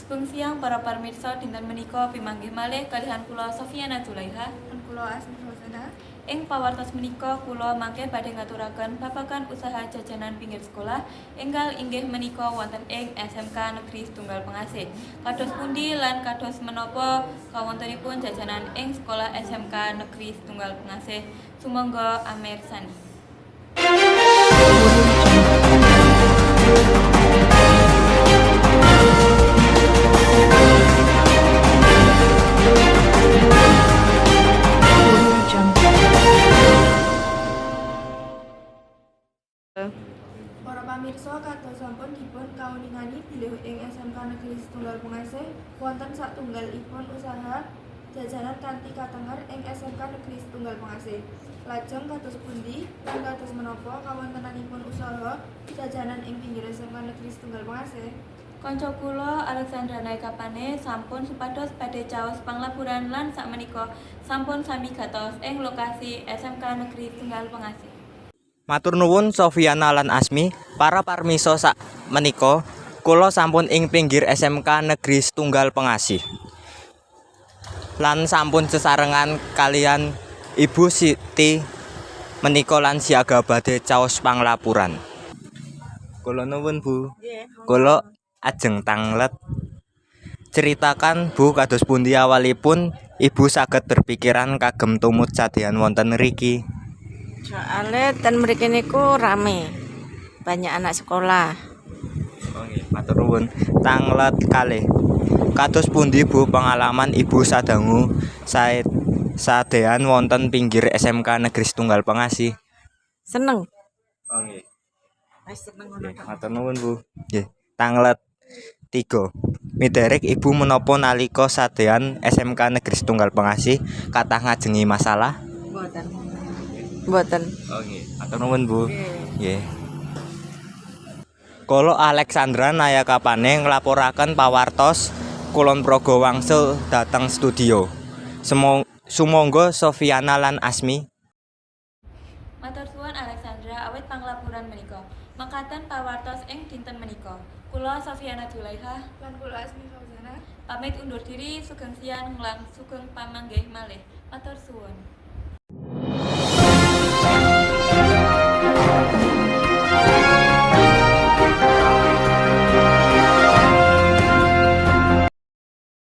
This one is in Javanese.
Sugeng siang para pamirsa dinten menika pimanggih malih kalihan kula Sofiana Zulaiha lan kula Asmi Fauzana. ing pawartos menika kula mangke badhe ngaturaken babagan usaha jajanan pinggir sekolah enggal inggih menika wonten ing SMK Negeri Setunggal Pengasih. Kados pundi lan kados menapa kawontenipun jajanan ing sekolah SMK Negeri Setunggal Pengasih? Sumangga amirsani. Para pamirsa kados sampun dipun kauningani bilih ing SMK Negeri Setunggal Pengasih wonten satunggalipun usaha jajanan kanthi katenger ing SMK Negeri Setunggal Pengasih. Lajeng kados pundi lan kados menapa kawontenanipun usaha jajanan ing pinggir SMK Negeri Setunggal Pengasih? Kanca kula Alexandra Naikapane sampun supados badhe caos panglapuran lan sakmenika sampun sami gatos ing lokasi SMK Negeri Setunggal Pengasih. Matur nuwun Sofiana lan Asmi, para parmisa sak menika kula sampun ing pinggir SMK Negeri Setunggal Pengasih. Lan sampun sesarengan kalian Ibu Siti menika lan siaga badhe caos panglapuran. Kula nuwun Bu. Kula ajeng tanglet. Ceritakan Bu kados pundi awalipun Ibu saged berpikiran kagem tumut sadean wonten ngriki. Soalnya ten mriki niku rame. Banyak anak sekolah. Oh nggih, matur nuwun. Tanglet kalih. Kados pundi Bu pengalaman Ibu sadangu sadean wonten pinggir SMK Negeri Setunggal Pengasih? Seneng. Oh nggih. Wis seneng ngono. Matur nuwun Bu. Nggih, tanglet 3. Miderek Ibu menapa nalika sadean SMK Negeri Setunggal Pengasih kathah ngajengi masalah? Mboten. Oh nggih, matur nuwun Bu. Nggih. Kula Alexandra Naikapane nglaporaken pawartos Kulon Progo wangsul dhateng studio. Sumangga Sofiana lan Asmi. Matur suwun Alexandra awit panglapuran menika. Makaten pawartos ing dinten menika. Kula Sofiana Zulaiha Lan kula Asmi Fauzana. pamit undur diri sugeng siang lan sugeng pamanggih malih. Matur suwun.